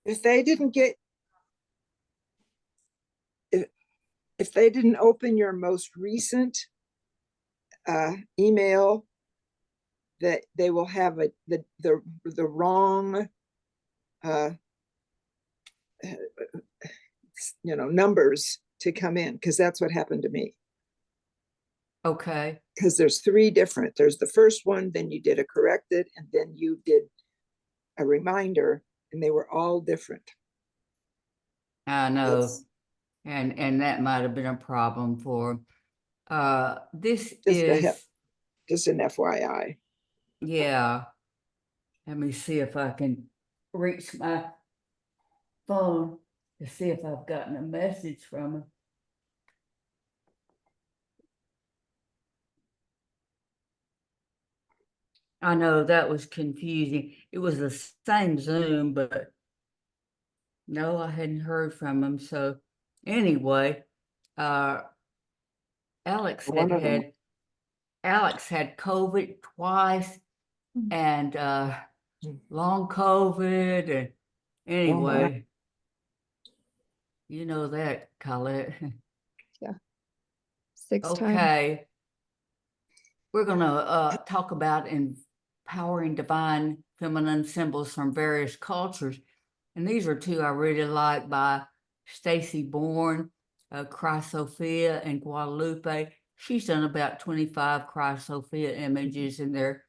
If they didn't get, if they didn't open your most recent email, that they will have the wrong numbers to come in, because that's what happened to me. Okay. Because there's three different. There's the first one, then you did a corrected, and then you did a reminder, and they were all different. I know. And that might have been a problem for this is just an FYI. Yeah. Let me see if I can reach my phone to see if I've gotten a message from him. I know that was confusing. It was the same Zoom, but no, I hadn't heard from him. So anyway, Alex had COVID twice, and long COVID, and anyway, you know that, Colette. Yeah. 6 times. Okay. We're gonna talk about empowering divine feminine symbols from various cultures. And these are two I really like, by Stacy Bourne, Chrysophia and Guadalupe. She's done about 25 Chrysophia images, and they're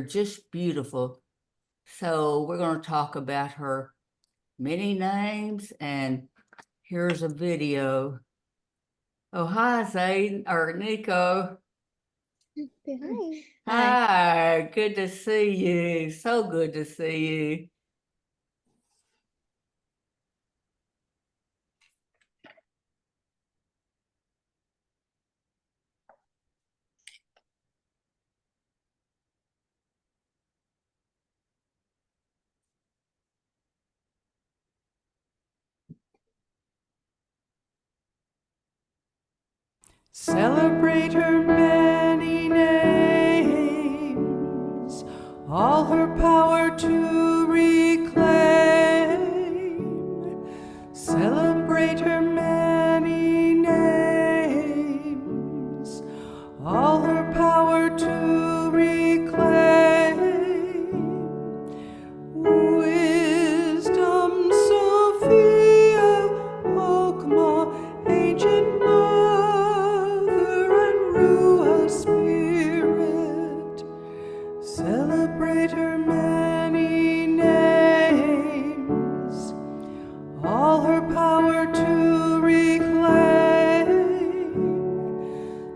just beautiful. So we're going to talk about her many names, and here's a video. Oh, hi, Zayden, or Nico. Hi. Hi, good to see you. So good to see you. Celebrate her many names, all her power to reclaim. Celebrate her many names, all her power to reclaim. Wisdom, Sophia, Okma, ancient Spirit, celebrate her many names, all her power to reclaim.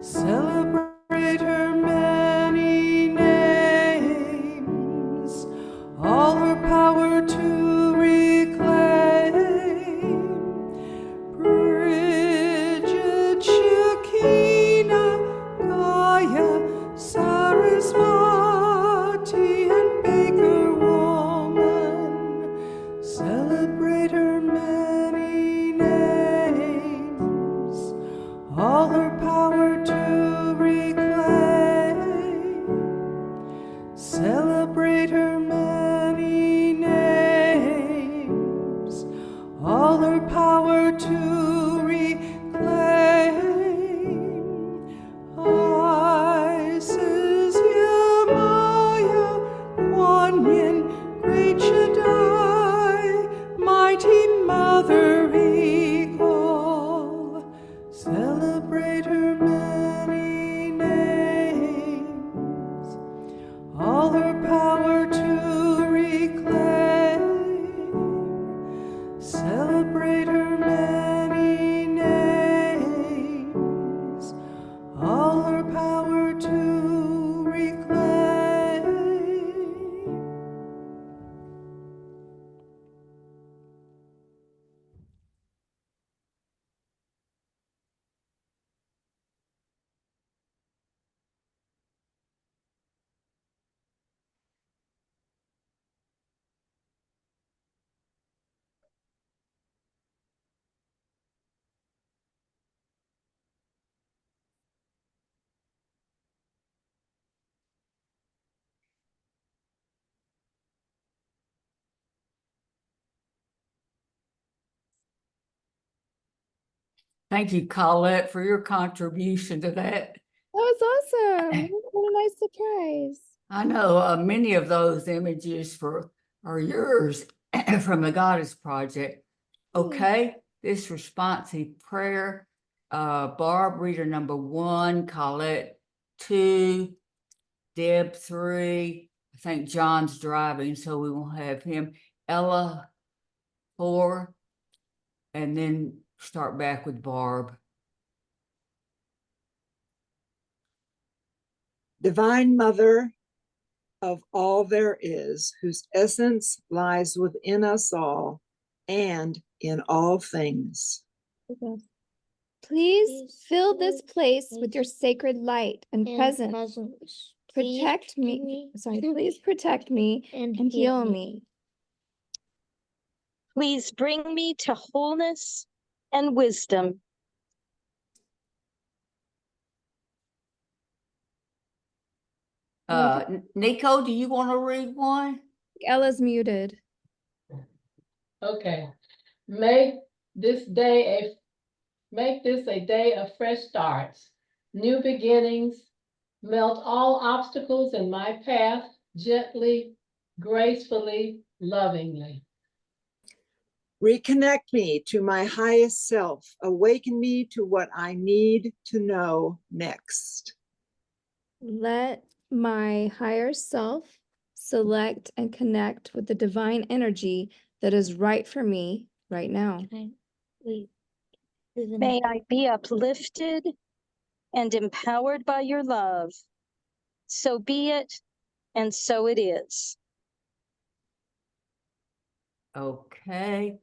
Celebrate her many names, all her power to reclaim. Bridget, Shekinah, Saraswati, and Baker Woman, celebrate her many names, all her power to reclaim. Celebrate her many names, all her power to reclaim. Isis, Yamaya, Kuan Yin, Great Shaddai, Mighty Mother Eagle, celebrate her many names, all her power to reclaim. Celebrate her Thank you, Colette, for your contribution to that. That was awesome. What a nice surprise. I know many of those images are yours from the Goddess Project. Okay, this responsive prayer, Barb, reader number 1, Colette 2, Deb 3. I think John's driving, so we won't have him. Ella 4, and then start back with Barb. Divine Mother of all there is, whose essence lies within us all and in all things. Please fill this place with your sacred light and presence. Protect me. Sorry, please protect me and heal me. Please bring me to wholeness and wisdom. Nico, do you want to read one? Ella's muted. Okay. Make this a day of fresh starts, new beginnings. Melt all obstacles in my path gently, gracefully, lovingly. Reconnect me to my highest self. Awaken me to what I need to know next. Let my higher self select and connect with the divine energy that is right for me right now. May I be uplifted and empowered by your love. So be it, and so it is. Okay.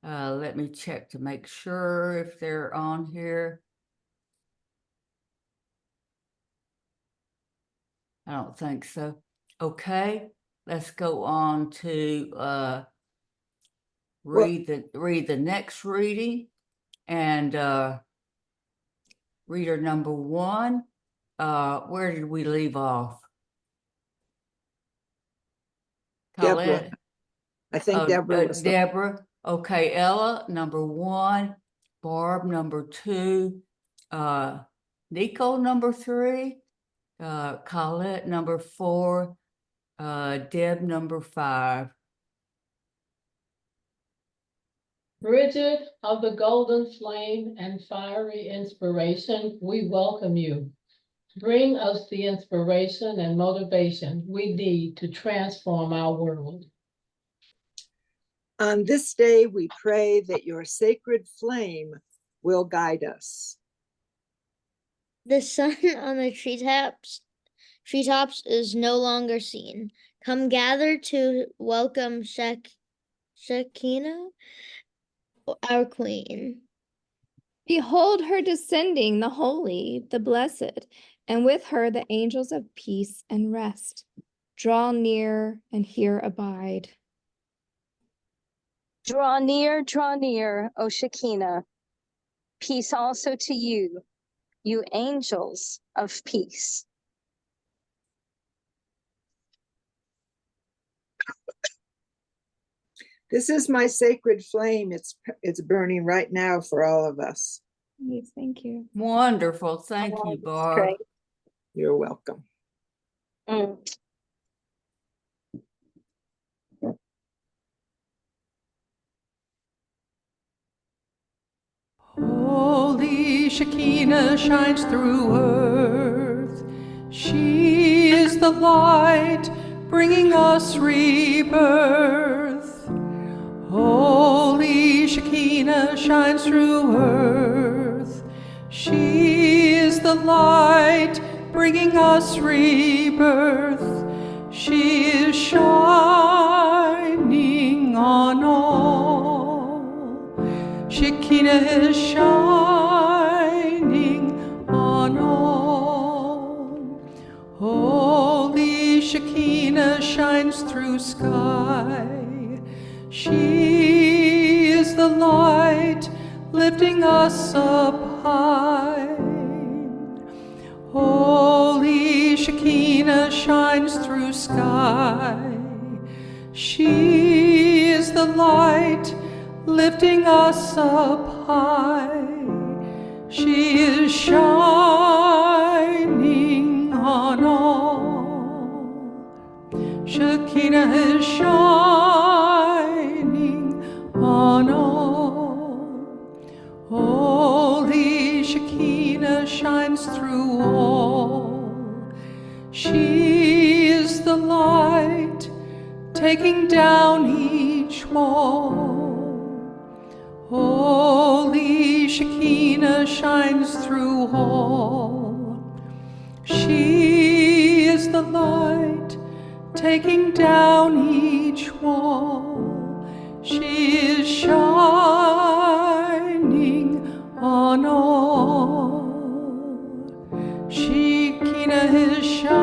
Let me check to make sure if they're on here. I don't think so. Okay, let's go on to read the next reading, and reader number 1. Where did we leave off? Deborah. Colette? I think Deborah was Deborah. Okay, Ella, number 1, Barb, number 2, Nico, number 3, Colette, number 4, Deb, number 5. Bridget of the golden flame and fiery inspiration, we welcome you. Bring us the inspiration and motivation we need to transform our world. On this day, we pray that your sacred flame will guide us. The sun on the treetops is no longer seen. Come gather to welcome Shekinah, our queen. Behold her descending, the holy, the blessed, and with her the angels of peace and rest. Draw near and here abide. Draw near, O Shekinah. Peace also to you, you angels of peace. This is my sacred flame. It's burning right now for all of us. Yes, thank you. Wonderful. Thank you, that's Barb. great. You're welcome. Mm. Holy Shekinah shines through earth. She is the light bringing us rebirth. Holy Shekinah shines through earth. She is the light bringing us rebirth. She is shining on all. Shekinah is shining on all. Holy Shekinah shines through sky. She is the light lifting us up high. Holy Shekinah shines through sky. She is the light lifting us up high. She is shining on all. Shekinah is shining on all. Holy Shekinah shines through all. She is the light, taking down each wall. Holy Shekinah shines through all. She is the light, taking down each wall. She is shining on all. Shekinah is shining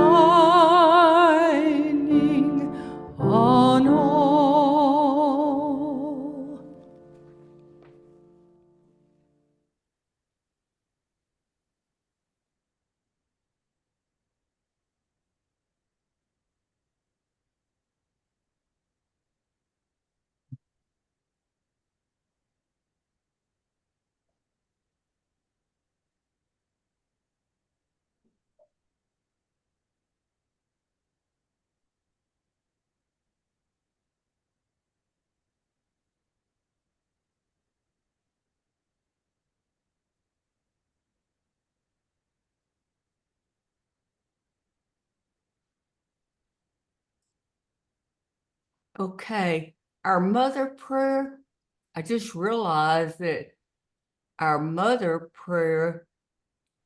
on all. Okay, our mother prayer, I just realized that our mother prayer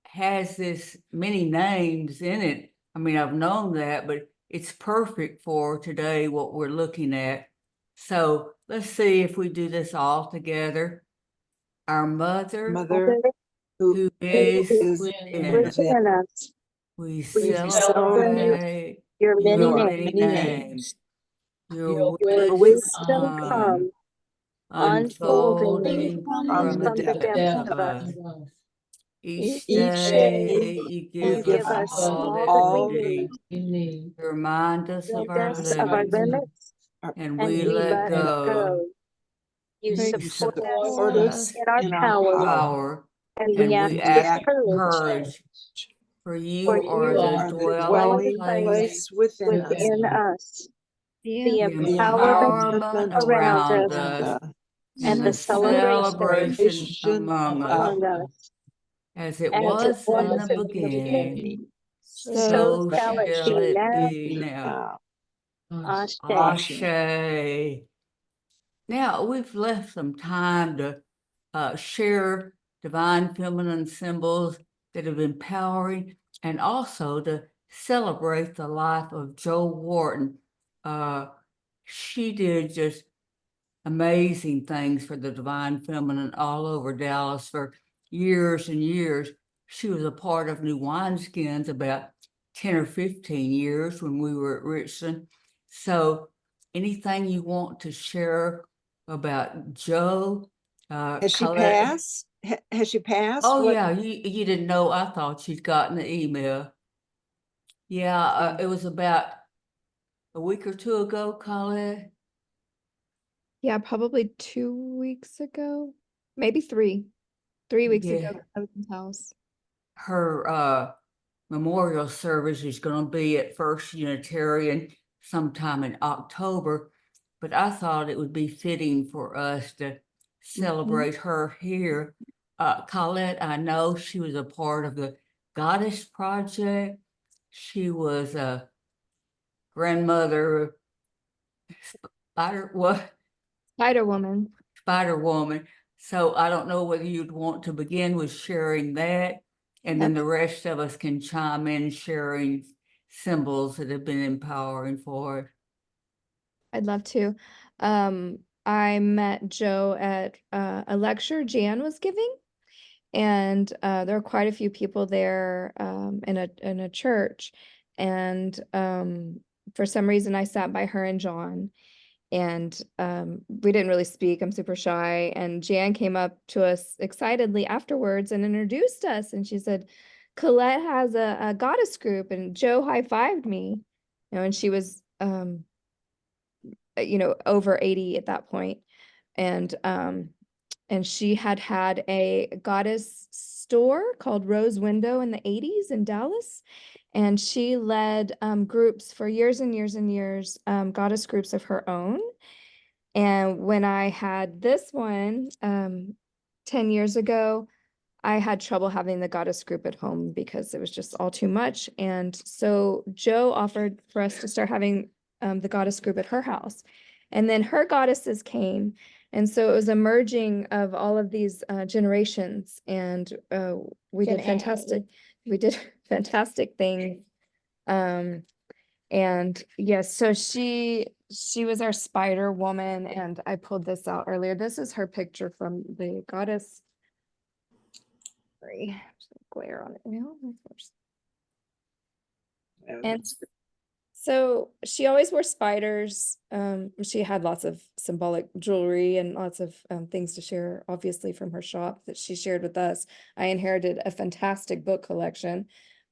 has this many names in it. I mean, I've known that, but it's perfect for today, what we're looking at. So let's see if we do this all together. Our mother Mother who who is is within us, Within us, we we celebrate your many your your names. many many names. Your Your wisdom wisdom Come, unfolding unfolding from from the the from the depth. depths depths of of us. us. Each Each day day you You give give us us all that all we all that we need need. we need. to remind us of Remind our us of our limits, limits, are- and and we we let let and go. go. You Thank you support us support us Us in our in our power, power. power, and we and act we We with act act with courage. courage. For For you are you the are the dwelling dwelling place place within us, within us, you. the the the empowerment empowerment empowerment around around us, around us, us, and and and the the the celebration celebration celebration among us, among of us. as it As it was in was the in the beginning, beginning, So so so shall it shall be it now. be now. now. Ashe. Ashe. Now, we've left some time to share divine feminine symbols that have empowering, and also to celebrate the life of Jo Wharton. She did just amazing things for the divine feminine all over Dallas for years and years. She was a part of New Wineskins about 10 or 15 years when we were at Richland. So anything you want to share about Jo? Has she Colette? passed? Has she passed? Oh, What? yeah, you didn't know. I thought she'd gotten the email. Yeah, it was about a week or two ago, Colette. yeah, probably 2 weeks ago, maybe 3 weeks ago, Yeah. at Owen's house. Her memorial service is going to be at First Unitarian sometime in October, but I thought it would be fitting for us to celebrate her here. Colette, I know she was a part of the Goddess Project. She was a grandmother, Spider Woman. Spider Woman. So I don't know whether you'd want to begin with sharing that, and then the rest of us can chime in sharing symbols that have been empowering for us. I'd love to. I met Jo at a lecture Jan was giving, and there were quite a few people there in a church, and for some reason I sat by her and John, and we didn't really speak. I'm super shy, and Jan came up to us excitedly afterwards and introduced us, and she said, Colette has a goddess group, and Jo high-fived me, and she was over 80 at that point, and she had a goddess store called Rose Window in the 80s in Dallas. And she led groups for years and years and years, goddess groups of her own. And when I had this one 10 years ago, I had trouble having the goddess group at home because it was just all too much. And so Joe offered for us to start having the goddess group at her house. And then her goddesses came. And so it was a merging of all of these generations. And we did Gen A. fantastic. We did fantastic things. And yes, so she was our spider woman. And I pulled this out earlier. This is her picture from the goddess. Sorry, glare on it now. And so she always wore spiders. She had lots of symbolic jewelry and lots of things to share, obviously, from her shop that she shared with us. I inherited a fantastic book collection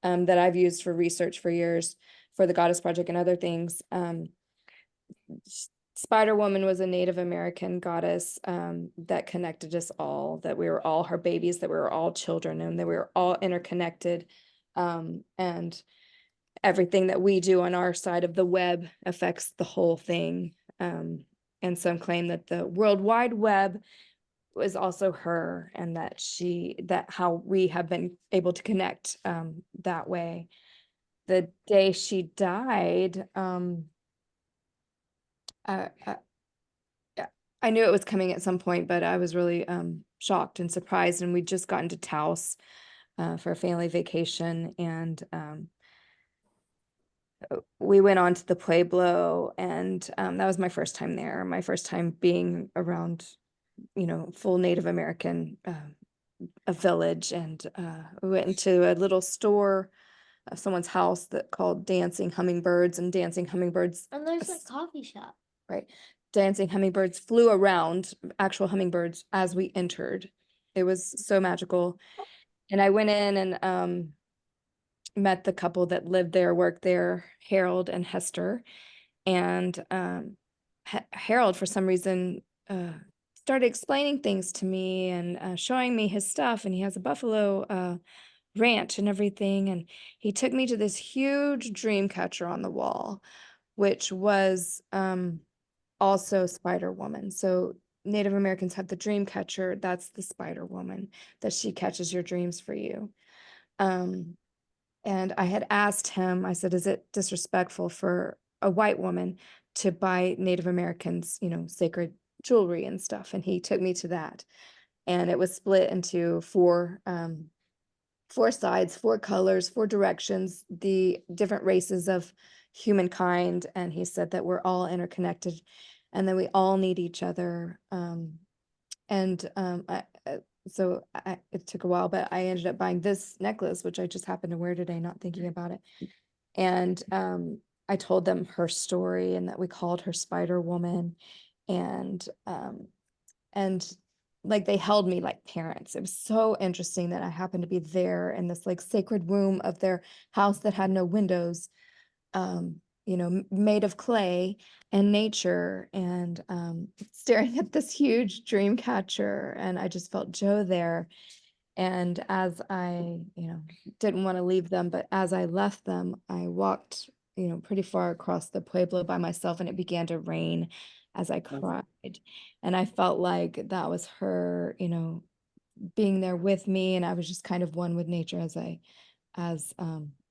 that I've used for research for years for the Goddess Project and other things. Spider Woman was a Native American goddess that connected us all, that we were all her babies, that we were all children, and that we were all interconnected. And everything that we do on our side of the web affects the whole thing. And some claim that the World Wide Web was also her, and that how we have been able to connect that way. The day she died, I knew it was coming at some point, but I was really shocked and surprised. And we'd just gotten to Taos for a family vacation, and we went on to the Pueblo, and that was my first time there. My first time being around, full Native American, a village, and we went into a little store of someone's house that called Dancing Hummingbirds, and Dancing Hummingbirds. And there's a coffee shop. Right. Dancing hummingbirds flew around, actual hummingbirds, as we entered. It was so magical. And I went in and met the couple that lived there, worked there, Harold and Hester. And Harold, for some reason, started explaining things to me and showing me his stuff. And he has a buffalo ranch and everything. And he took me to this huge dream catcher on the wall, which was also Spider Woman. So Native Americans have the dream catcher. That's the Spider Woman, that she catches your dreams for you. And I had asked him, I said, is it disrespectful for a white woman to buy Native Americans, sacred jewelry and stuff? And he took me to that. And it was split into four sides, four colors, four directions, the different races of humankind. And he said that we're all interconnected and that we all need each other. So it took a while, but I ended up buying this necklace, which I just happened to wear today, not thinking about it. And I told them her story and that we called her Spider Woman. And like they held me like parents. It was so interesting that I happened to be there in this like sacred room of their house that had no windows, made of clay and nature, and staring at this huge dream catcher. And I just felt Joe there. And as I, didn't want to leave them, but as I left them, I walked, pretty far across the Pueblo by myself, and it began to rain as I cried. And I felt like that was her, being there with me. And I was just kind of one with nature as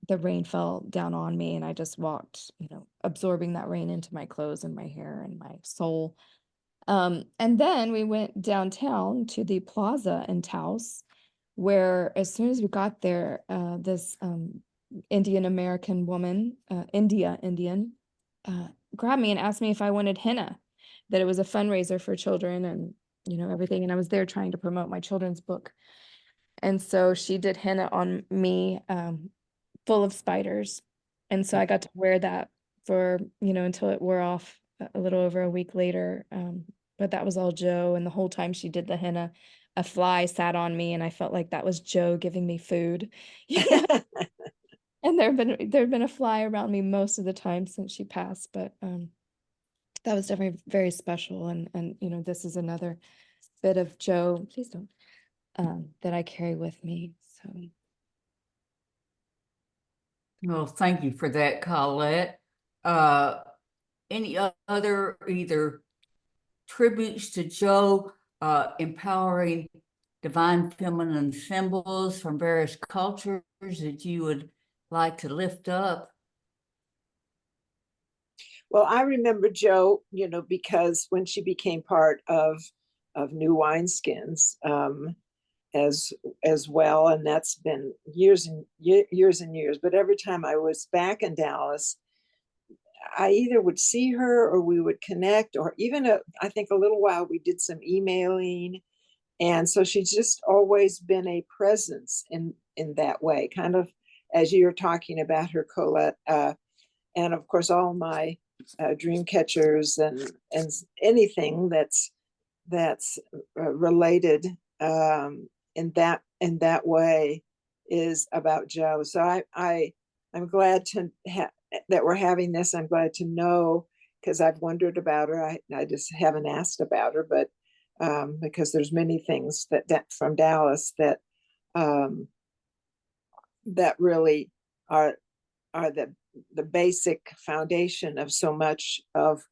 the rain fell down on me, and I just walked, absorbing that rain into my clothes and my hair and my soul. And then we went downtown to the plaza in Taos, where as soon as we got there, this Indian American woman, Indian, grabbed me and asked me if I wanted henna, that it was a fundraiser for children and, everything. And I was there trying to promote my children's book. And so she did henna on me, full of spiders. And so I got to wear that for, until it wore off a little over a week later. But that was all Joe. And the whole time she did the henna, a fly sat on me, and I felt like that was Joe giving me food. And there'd been a fly around me most of the time since she passed, but that was definitely very special. And this is another bit of Joe. Please don't. that I carry with me. So Well, thank you for that, Colette. Any other either tributes to Joe, empowering divine feminine symbols from various cultures that you would like to lift up? Well, I remember Joe, because when she became part of New Wineskins, as well, and that's been years and years and years. But every time I was back in Dallas, I either would see her or we would connect, or even I think a little while we did some emailing. And so she's just always been a presence in that way, kind of as you're talking about her, Colette. And of course, all my dream catchers and anything that's related in that way is about Joe. So I'm glad that we're having this. I'm glad to know, because I've wondered about her. I just haven't asked about her, but because there's many things that from Dallas that that really are the basic foundation of so much of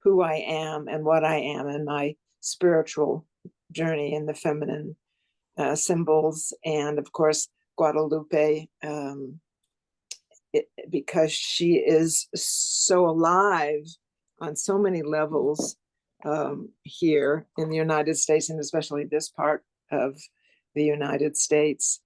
who I am and what I am and my spiritual journey in the feminine symbols. And of course, Guadalupe, because she is so alive on so many levels here in the United States, and especially this part of the United States.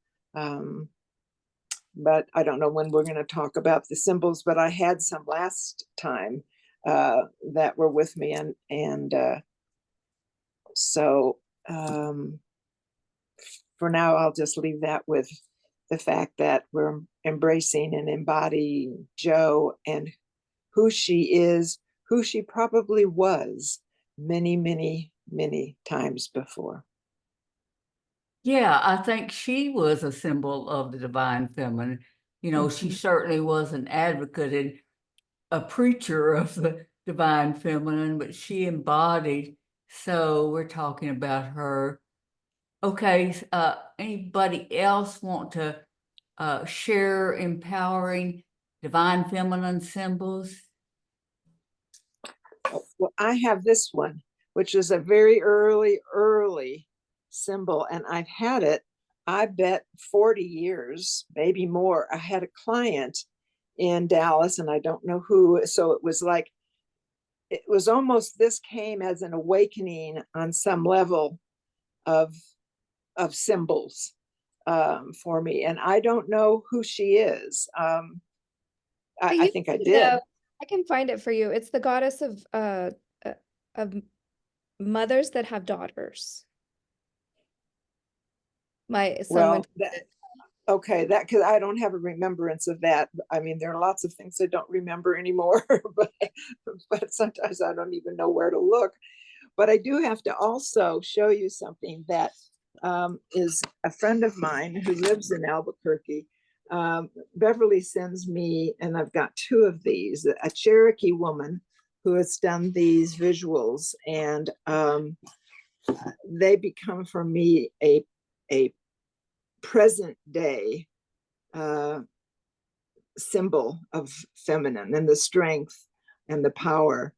But I don't know when we're going to talk about the symbols, but I had some last time that were with me. And so for now, I'll just leave that with the fact that we're embracing and embodying Joe and who she is, who she probably was many, many, many times before. Yeah, I think she was a symbol of the divine feminine. She certainly was an advocate and a preacher of the divine feminine, but she embodied. So we're talking about her. Okay, anybody else want to share empowering divine feminine symbols? Well, I have this one, which is a very early symbol, and I've had it, I bet 40 years, maybe more. I had a client in Dallas, and I don't know who, so it was like, it was almost, this came as an awakening on some level of symbols for me, and I don't know who she is. I think I did. I can find it for you. It's the goddess of mothers that have daughters. My son went okay, that, because I don't have a remembrance of that. I mean, there are lots of things I don't remember anymore, but sometimes I don't even know where to look. But I do have to also show you something that is a friend of mine who lives in Albuquerque. Beverly sends me, and I've got two of these, a Cherokee woman who has done these visuals, and they become for me a present day symbol of feminine and the strength and the power,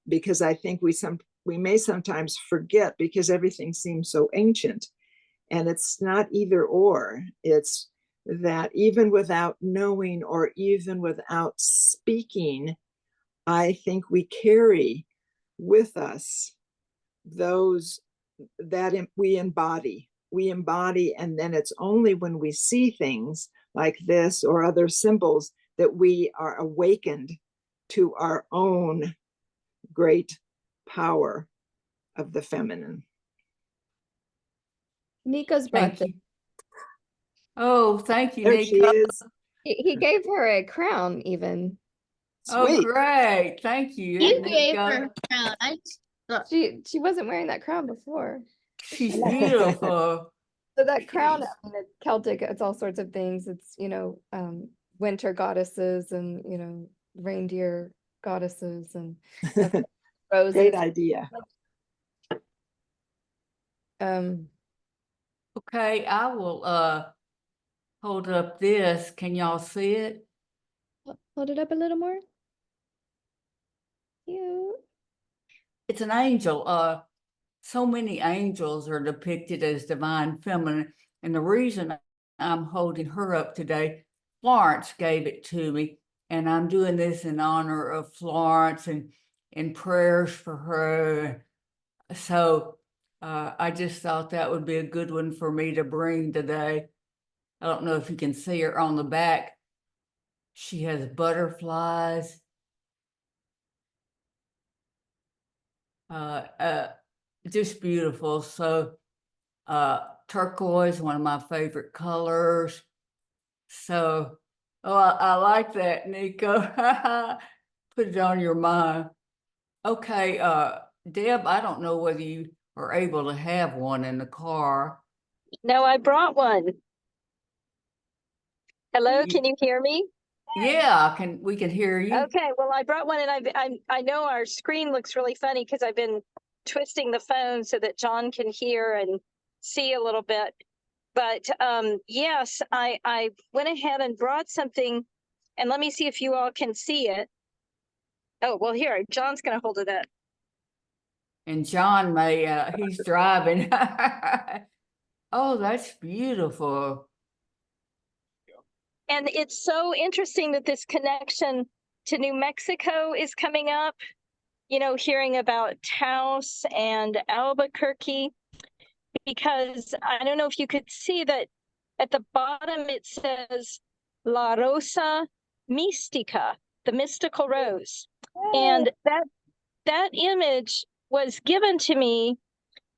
because I think we may sometimes forget, because everything seems so ancient, and it's not either or. It's that even without knowing or even without speaking, I think we carry with us those that we embody. And then it's only when we see things like this or other symbols that we are awakened to our own great power of the feminine. Nico's brought this. Oh, thank you, There Nico. she is. He gave her a crown even. Oh, Sweet. great. Thank you. You gave Nico. her a crown. She wasn't wearing that crown before. She's beautiful. So that crown, I mean, it's Celtic, it's all sorts of things. It's, winter goddesses and, reindeer goddesses and roses. Great idea. Okay, I will hold up this. Can y'all see it? Hold it up a little more. Cute. It's an angel. So many angels are depicted as divine feminine. And the reason I'm holding her up today, Florence gave it to me. And I'm doing this in honor of Florence and in prayers for her. So I just thought that would be a good one for me to bring today. I don't know if you can see her on the back. She has butterflies. Just beautiful. So turquoise, one of my favorite colors. So, oh, I like that, Nico. Put it on your mind. Okay, Deb, I don't know whether you are able to have one in the car. No, I brought one. Hello, You- can you hear me? Yeah, we can hear you. Okay, well, I brought one, and I know our screen looks really funny because I've been twisting the phone so that John can hear and see a little bit. But yes, I went ahead and brought something, and let me see if you all can see it. Oh, well, here, John's going to hold it up. And John he's driving. Oh, that's beautiful. And it's so interesting that this connection to New Mexico is coming up, you know, hearing about Taos and Albuquerque, because I don't know if you could see that at the bottom it says La Rosa Mística, the mystical rose. And that image was given to me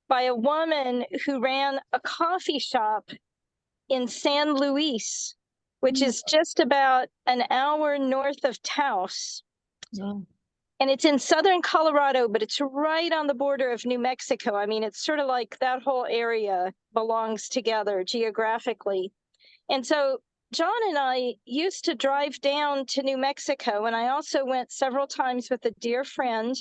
by a woman who ran a coffee shop in San Luis, which is just about an hour north of Taos. Yeah. And it's in southern Colorado, but it's right on the border of New Mexico. I mean, it's sort of like that whole area belongs together geographically. And so John and I used to drive down to New Mexico, and I also went several times with a dear friend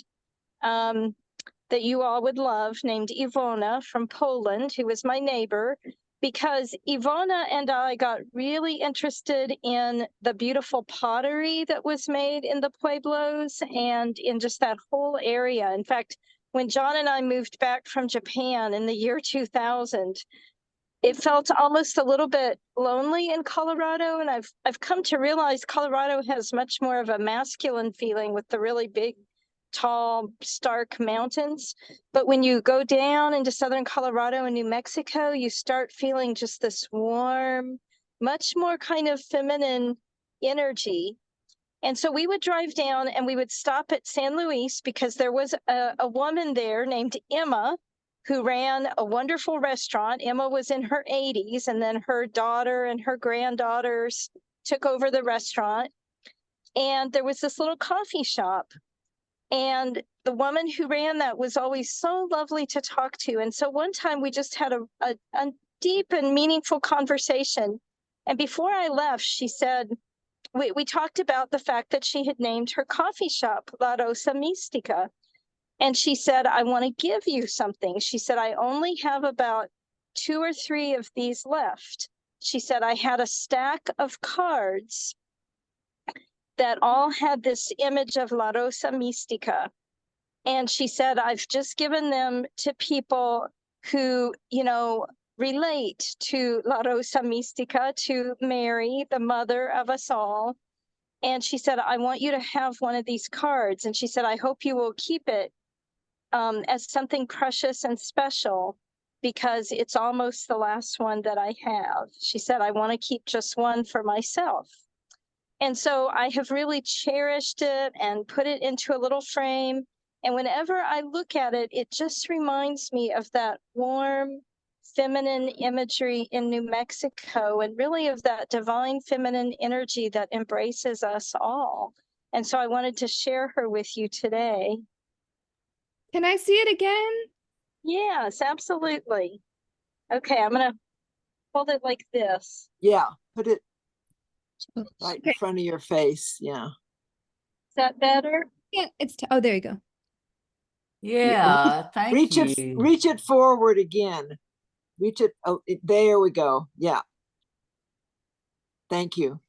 that you all would love, named Ivona from Poland, who was my neighbor, because Ivona and I got really interested in the beautiful pottery that was made in the Pueblos and in just that whole area. In fact, when John and I moved back from Japan in the year 2000, it felt almost a little bit lonely in Colorado. And I've come to realize Colorado has much more of a masculine feeling with the really big, tall, stark mountains. But when you go down into southern Colorado and New Mexico, you start feeling just this warm, much more kind of feminine energy. And so we would drive down and we would stop at San Luis because there was a woman there named Emma who ran a wonderful restaurant. Emma was in her 80s, and then her daughter and her granddaughters took over the restaurant. And there was this little coffee shop. And the woman who ran that was always so lovely to talk to. And so one time we just had a deep and meaningful conversation. And before I left, she said, we talked about the fact that she had named her coffee shop La Rosa Mística. And she said, I want to give you something. She said, I only have about 2 or 3 of these left. She said, I had a stack of cards that all had this image of La Rosa Mística. And she said, I've just given them to people who, you know, relate to La Rosa Mística, to Mary, the mother of us all. And she said, I want you to have one of these cards. And she said, I hope you will keep it as something precious and special, because it's almost the last one that I have. She said, I want to keep just one for myself. And so I have really cherished it and put it into a little frame. And whenever I look at it, it just reminds me of that warm, feminine imagery in New Mexico, and really of that divine feminine energy that embraces us all. And so I wanted to share her with you today. Can I see it again? Yes, absolutely. Okay, I'm going to hold it like this. Yeah, put it Oh, right in okay. front of your face. Yeah. Is that better? Yeah, oh, there you go. Yeah, thank you. Reach it forward again. reach it. Oh, there we go. Yeah. Thank you.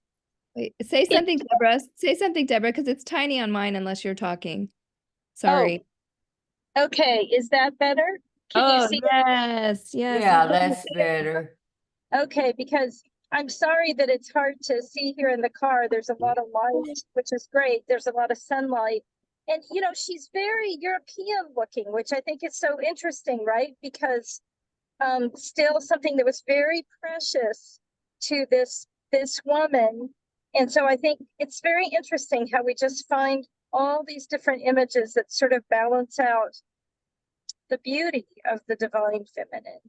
Wait, say something, Deborah. Say something, Deborah, because it's tiny on mine unless you're talking. Oh, Sorry. okay, is that better? Can you Oh, see? yes, yes. Yeah, that's better. Okay, because I'm sorry that it's hard to see here in the car. There's a lot of light, which is great. There's a lot of sunlight. And, you know, she's very European looking, which I think is so interesting, right? Because still something that was very precious to this woman. And so I think it's very interesting how we just find all these different images that sort of balance out the beauty of the divine feminine.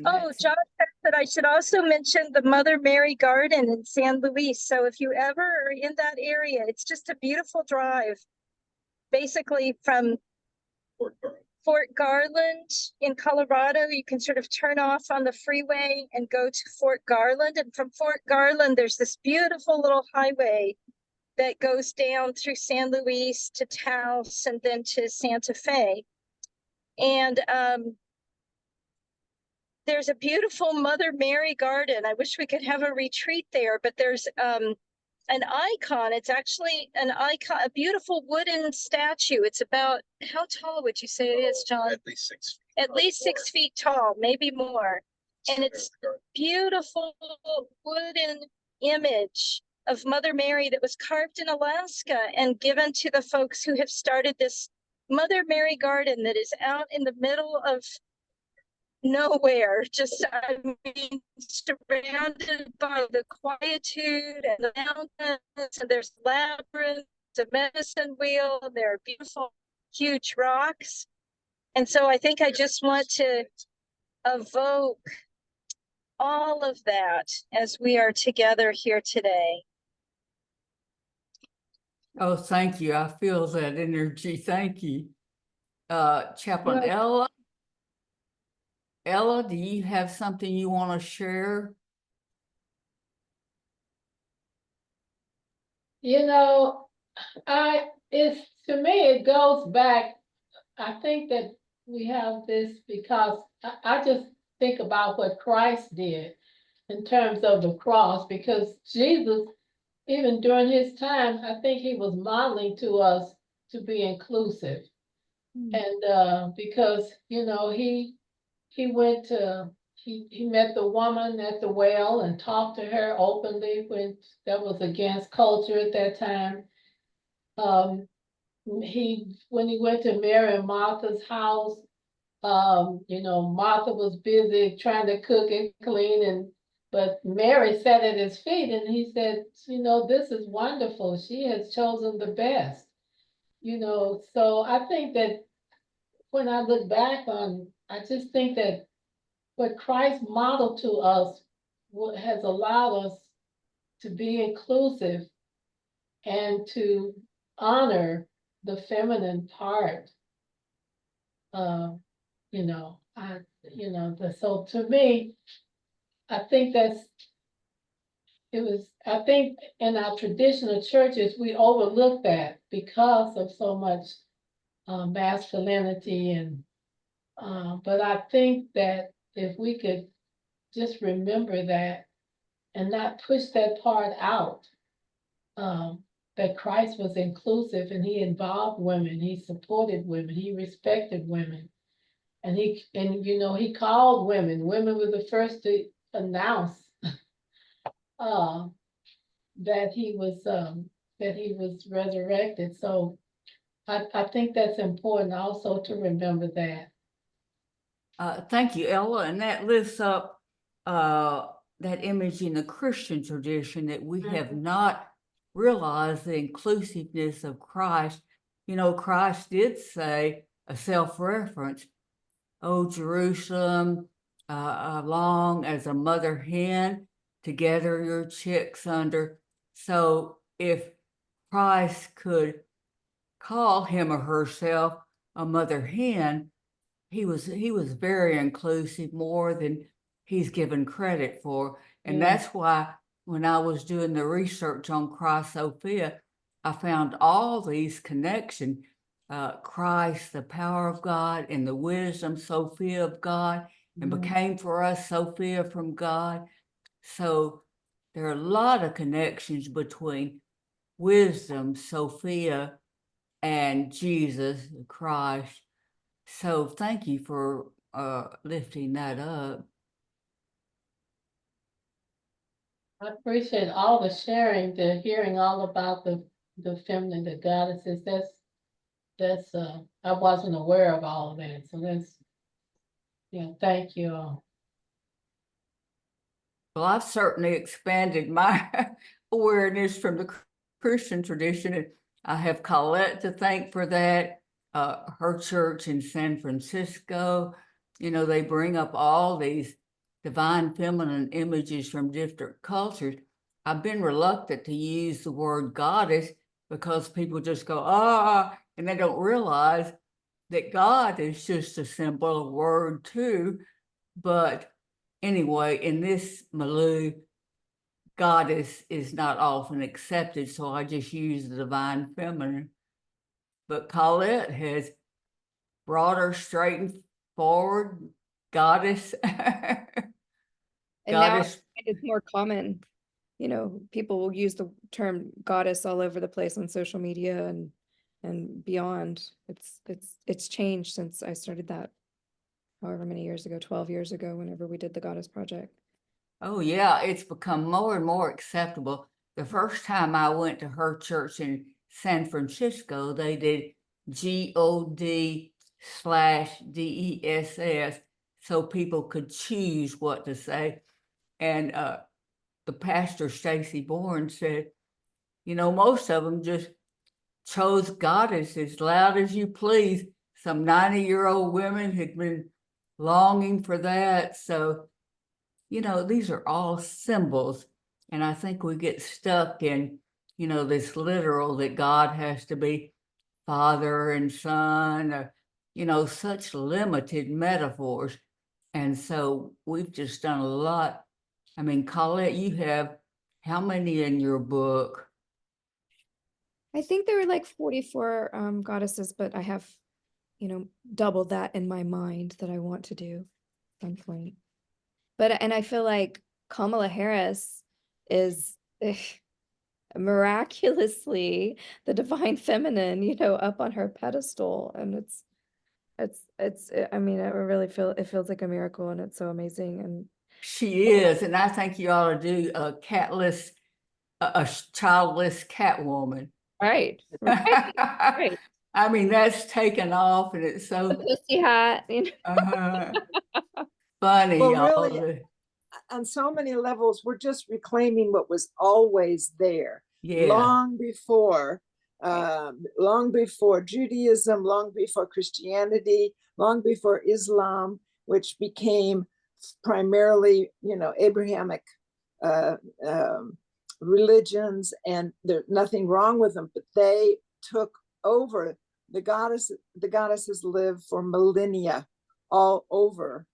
Oh, John said that I should also mention the Mother Mary Garden in San Luis. So if you ever are in that area, it's just a beautiful drive, basically from Fort Garland in Colorado. You can sort of turn off on the freeway and go to Fort Garland. And from Fort Garland, there's this beautiful little highway that goes down through San Luis to Taos and then to Santa Fe. And there's a beautiful Mother Mary garden. I wish we could have a retreat there, but there's an icon. It's actually an icon, a beautiful wooden statue. It's about, how tall would you say it is, John? At least 6 feet. At least 6 feet tall, maybe more. And it's beautiful wooden image of Mother Mary that was carved in Alaska and given to the folks who have started this Mother Mary garden that is out in the middle of nowhere, just I mean, surrounded by the quietude and the mountains, and there's labyrinth, a medicine wheel, and there are beautiful huge rocks. And so I think I just want to evoke all of that as we are together here today. Oh, thank you. I feel that energy. Thank you. Chaplain Ella. Ella, do you have something you want to share? You know, it's, to me, it goes back. I think that we have this because I just think about what Christ did in terms of the cross, because Jesus, even during his time, I think he was modeling to us to be inclusive. And because, you know, he went to, he met the woman at the well and talked to her openly when that was against culture at that time. When he went to Mary and Martha's house, you know, Martha was busy trying to cook and clean, but Mary sat at his feet and he said, you know, this is wonderful. She has chosen the best. You know, so I think that when I look back on, I just think that what Christ modeled to us has allowed us to be inclusive and to honor the feminine part. You know, so to me, I think I think in our traditional churches, we overlook that because of so much masculinity but I think that if we could just remember that and not push that part out, that Christ was inclusive and he involved women, he supported women, he respected women. And you know, he called women. Women were the first to announce that he was resurrected. So I think that's important also to remember that. Thank you, Ella. And that lifts up that image in the Christian tradition that we have not realized the inclusiveness of Christ. You know, Christ did say a self-reference, "O Jerusalem, long as a mother hen to gather your chicks under." So if Christ could call him or herself a mother hen, he was very inclusive, more than he's given credit for. And that's why when I was doing the research on Christ Sophia, I found all these connections. Christ, the power of God, and the wisdom, Sophia of God, and became for us Sophia from God. So there are a lot of connections between wisdom, Sophia, and Jesus Christ. So thank you for lifting that up. I appreciate all the sharing, the hearing all about the feminine, the goddesses. That's I wasn't aware of all of that. So that's, thank you all. Well, I've certainly expanded my awareness from the Christian tradition, and I have Colette to thank for that. Her church in San Francisco, they bring up all these divine feminine images from different cultures. I've been reluctant to use the word goddess because people just go, and they don't realize that God is just a symbol, a word too. But anyway, in this milieu, goddess is not often accepted, so I just use the divine feminine. But Colette has brought her straight and forward goddess. And now Goddess. it's more common. People will use the term goddess all over the place on social media and beyond. It's changed since I started that however many years ago, 12 years ago, whenever we did the Goddess Project. Oh yeah, it's become more and more acceptable. The first time I went to her church in San Francisco, they did GOD/DESS so people could choose what to say. And the pastor, Stacy Bourne, said, most of them just chose goddess as loud as you please. Some 90-year-old women had been longing for that. So, these are all symbols. And I think we get stuck in, this literal that God has to be Father and Son, or, such limited metaphors. And so we've just done a lot. I mean, Colette, you have how many in your book? I think there were like 44 goddesses, but I have, double that in my mind that I want to do at some point. And I feel like Kamala Harris is miraculously the divine feminine, up on her pedestal. And I mean, I really feel it feels like a miracle, and it's so amazing. And She is, and I think you ought to do a childless Catwoman. right. Right. I mean, that's taken off, and it's so pussy hat, funny. Well, really, on so many levels, we're just reclaiming what was always there. Yeah. Long before Judaism, long before Christianity, long before Islam, which became primarily, Abrahamic religions, and there's nothing wrong with them, but they took over. The goddesses live for millennia all over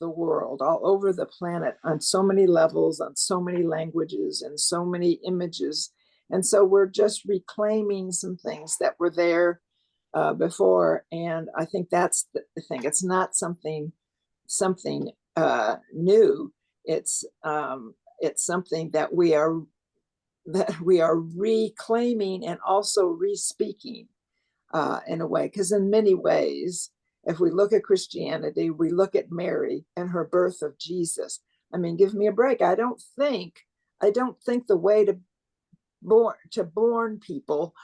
the world, all over the planet, on so many levels, on so many languages, and so many images. And so we're just reclaiming some things that were there before. And I think that's the thing. It's not something new. It's something that we are reclaiming and also re-speaking in a way, because in many ways, if we look at Christianity, we look at Mary and her birth of Jesus. I mean, give me a break. I don't think the way to born people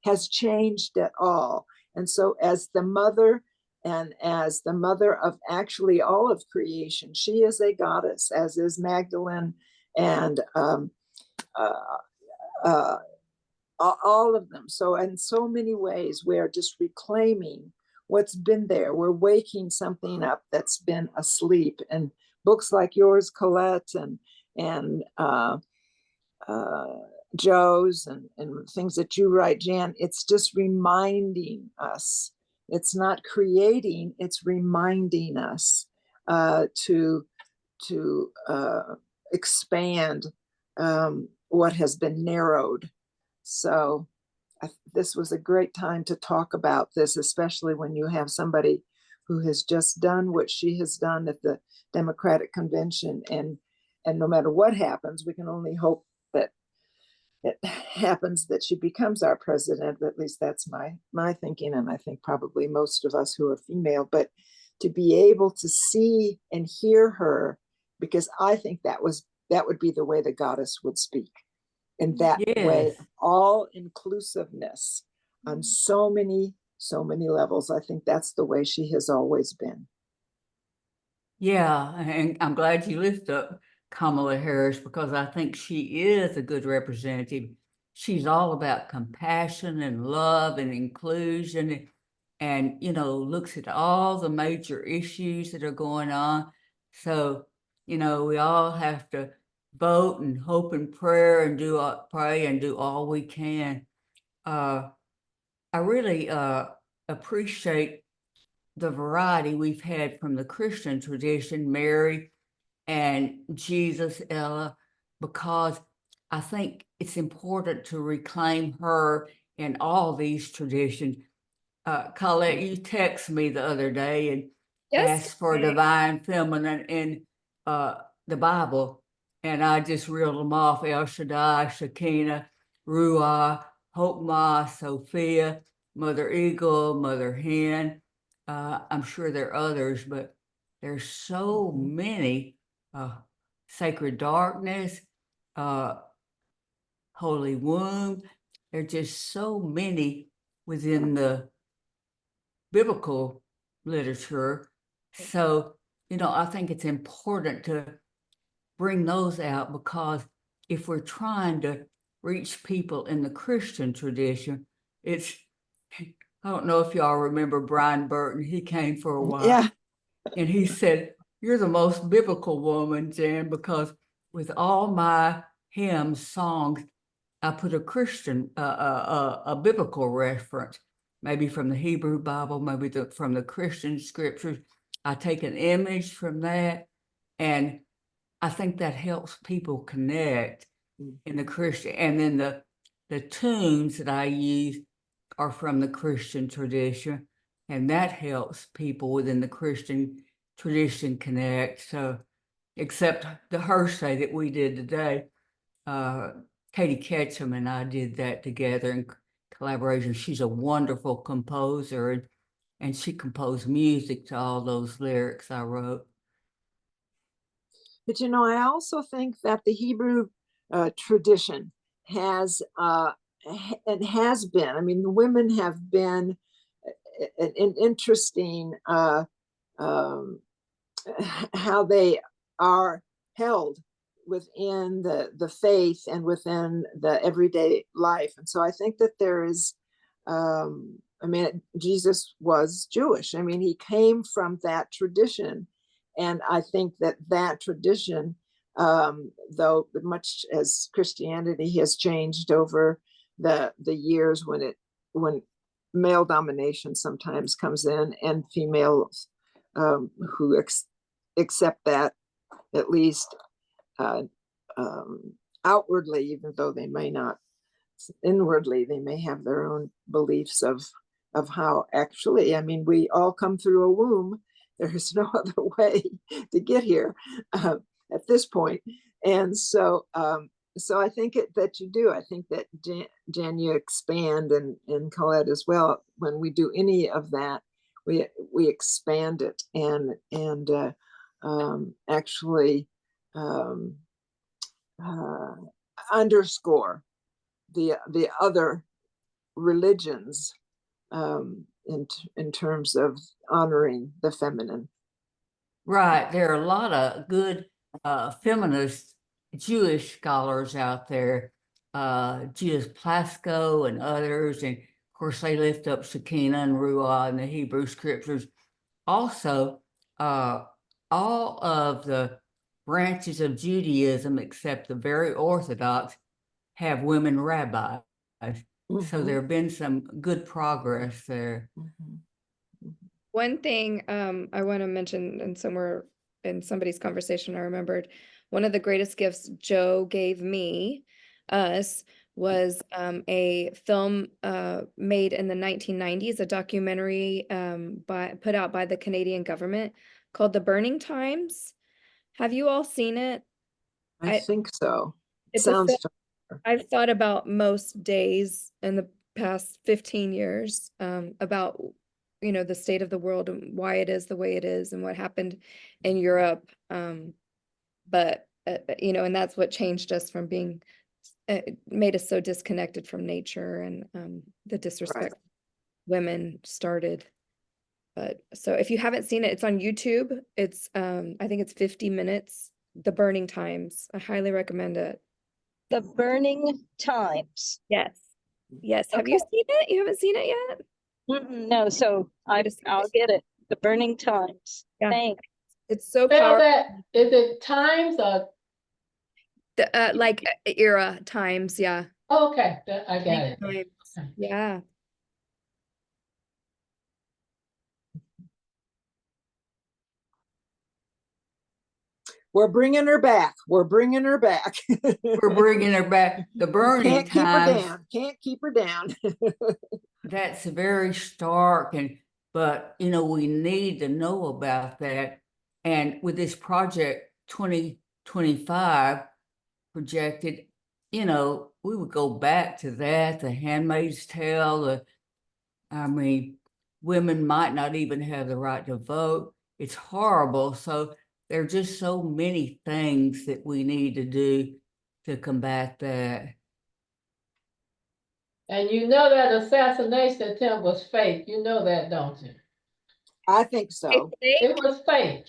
has changed at all. And so as the mother of actually all of creation, she is a goddess, as is Magdalene, and all of them. So in so many ways, we are just reclaiming what's been there. We're waking something up that's been asleep. And books like yours, Colette, and Joe's, and things that you write, Jan, it's just reminding us. It's not creating, it's reminding us to expand what has been narrowed. So this was a great time to talk about this, especially when you have somebody who has just done what she has done at the Democratic Convention. And no matter what happens, we can only hope that it happens that she becomes our president. At least that's my thinking, and I think probably most of us who are female. But to be able to see and hear her, because I think that would be the way the goddess would speak, in that way, Yes. all inclusiveness on so many levels. I think that's the way she has always been. Yeah, and I'm glad you lift up Kamala Harris, because I think she is a good representative. She's all about compassion and love and inclusion, and looks at all the major issues that are going on. So, we all have to vote and hope and pray and do all we can. I really appreciate the variety we've had from the Christian tradition, Mary and Jesus, Ella, because I think it's important to reclaim her in all these traditions. Colette, you texted me the other day and Yes. asked for divine feminine in the Bible, and I just reeled them off: El Shaddai, Shekinah, Ruah, Hope Ma, Sophia, Mother Eagle, Mother Hen. I'm sure there are others, but there's so many. Sacred Darkness, Holy Womb. There are just so many within the biblical literature. So, I think it's important to bring those out, because if we're trying to reach people in the Christian tradition, I don't know if y'all remember Brian Burton. He came for a while. Yeah. And he said, "You're the most biblical woman, Jan, because with all my hymns, songs, I put a Christian, a biblical reference, maybe from the Hebrew Bible, maybe from the Christian scriptures. I take an image from that, and I think that helps people connect in the Christian. And then the tunes that I use are from the Christian tradition, and that helps people within the Christian tradition connect. So, except the Hersey that we did today, Katie Ketchum and I did that together in collaboration. She's a wonderful composer, and she composed music to all those lyrics I wrote. But I also think that the Hebrew tradition has and has been. I mean, the women have been an interesting how they are held within the faith and within the everyday life. And so I think that there is, Jesus was Jewish. I mean, he came from that tradition. And I think that tradition, though much as Christianity has changed over the years, when male domination sometimes comes in, and females who accept that, at least outwardly, even though they may not inwardly, they may have their own beliefs of how actually, I mean, we all come through a womb. There is no other way to get here at this point. And so I think that you do. I think that Jan, you expand, and Colette as well. When we do any of that, we expand it and actually underscore the other religions in terms of honoring the feminine. Right. There are a lot of good feminist Jewish scholars out there, Judas Plasko and others, and of course they lift up Shekinah and Ruah in the Hebrew scriptures. Also, all of the branches of Judaism, except the very Orthodox, have women rabbis. So there have been some good progress there. One thing I want to mention, and somewhere in somebody's conversation I remembered, one of the greatest gifts Joe gave us was a film made in the 1990s, a documentary put out by the Canadian government called The Burning Times. Have you all seen it? I think so. It's a Sounds film I've thought about most days in the past 15 years about, you know, the state of the world and why it is the way it is and what happened in Europe. But, you know, and that's what changed us from being, made us so disconnected from nature and the disrespect women started. But so if you haven't seen it, it's on YouTube. It's, I think it's 50 minutes, The Burning Times. I highly recommend it. The Burning Times. Yes. Yes. Have you seen it? You haven't seen it yet? No, so I'll get it. The Burning Times. Yeah. Thanks. It's so Spell powerful. that, is it times or, Like era times, yeah. oh, okay, I got it. Times. Yeah. We're bringing her back. We're bringing her back. We're bringing her back. The Burning Can't keep her Times, down. Can't keep her down. that's very stark, but you know, we need to know about that. And with this project 2025 projected, you know, we would go back to that, the Handmaid's Tale, I mean, women might not even have the right to vote. It's horrible. So there are just so many things that we need to do to combat that. And you know that assassination attempt was fake. You know that, don't you? I think so. It was fake.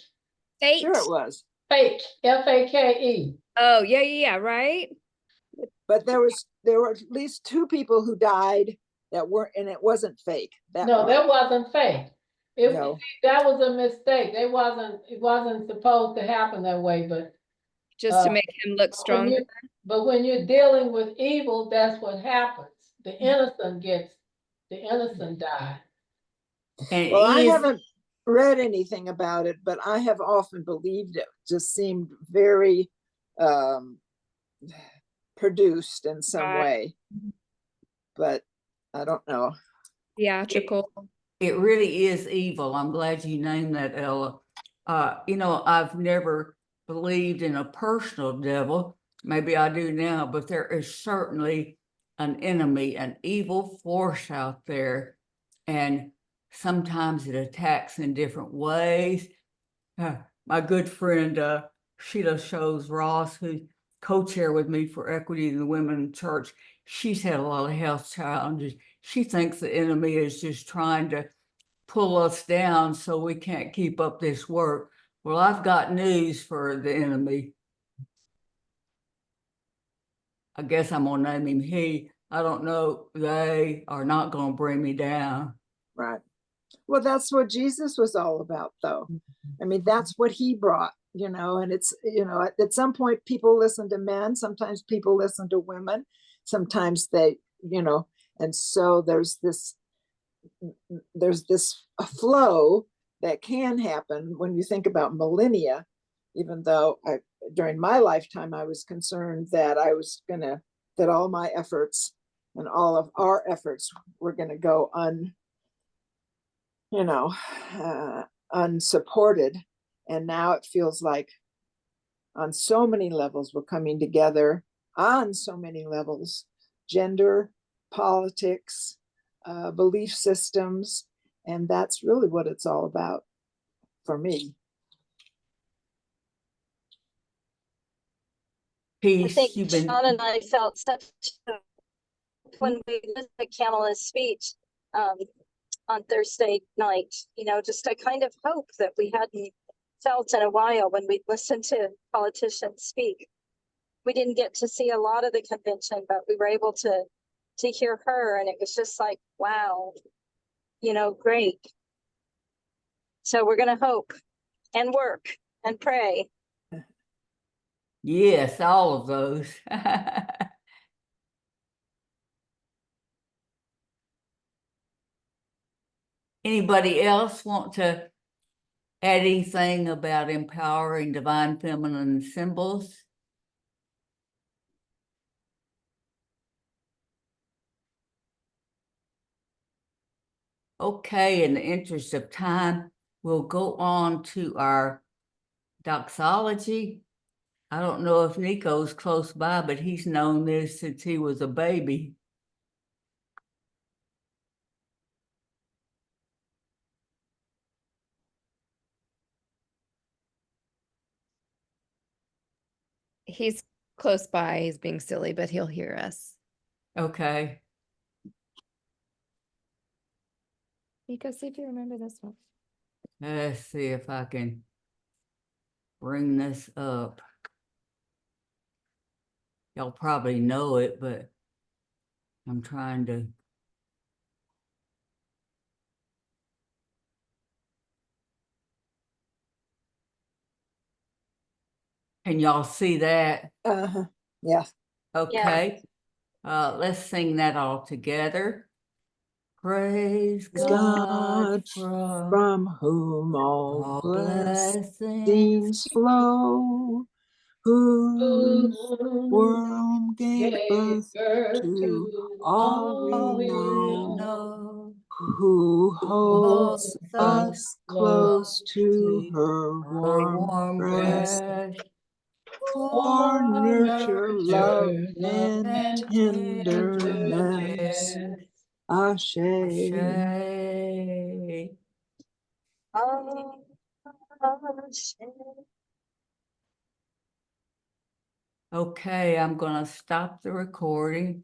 Fate. Sure it was. Fake. F-A-K-E. Oh, yeah, right? But there were at least 2 people who died that weren't, and it wasn't fake. No, that wasn't fake. No. That was a mistake. It wasn't supposed to happen that way, but Just to make him look stronger. but when you're dealing with evil, that's what happens. The innocent die. And Well, I haven't read anything about it, but I have often believed it just seemed very produced in some way. But I don't know. Theatrical. it really is evil. I'm glad you named that, Ella. You know, I've never believed in a personal devil. Maybe I do now, but there is certainly an enemy, an evil force out there. And sometimes it attacks in different ways. My good friend, Sheila Shows Ross, who co-chair with me for Equity in the Women Church, she's had a lot of health challenges. She thinks the enemy is just trying to pull us down so we can't keep up this work. Well, I've got news for the enemy. I guess I'm gonna name him he. I don't know, they are not gonna bring me down. Right. Well, that's what Jesus was all about, though. I mean, that's what he brought, you know, and it's, you know, at some point people listen to men, sometimes people listen to women, sometimes they, you know, and so there's this flow that can happen when you think about millennia, even though during my lifetime, I was concerned that that all my efforts and all of our efforts were gonna go unsupported. And now it feels like on so many levels, we're coming together on so many levels, gender, politics, belief systems. And that's really what it's all about for me. I think John and I felt such when we listened to Kamala's speech on Thursday night, you know, just a kind of hope that we hadn't felt in a while when we listened to politicians speak. We didn't get to see a lot of the convention, but we were able to hear her, and it was just like, wow, you know, great. So we're going to hope and work and pray. Yes, all of those. Anybody else want to add anything about empowering divine feminine symbols? Okay, in the interest of time, we'll go on to our doxology. I don't know if Nico's close by, but he's known this since he was a baby. He's close by. He's being silly, but he'll hear us. Okay. Nico, see if you remember this one. Let's see if I can bring this up. Y'all probably know it, but I'm trying to. Can y'all see that? Uh-huh. Yeah. Okay. Let's sing that all together. Praise God God, from whom all all blessings blessings flow, whose Who worm gave gave birth birth to to all all we we know, know, who holds holds us us close close to to her her warm warm breast, breast. for For nurture, love, nurture, love, and and tenderness. tenderness. Ashe. Ashe. Okay, I'm gonna stop the recording.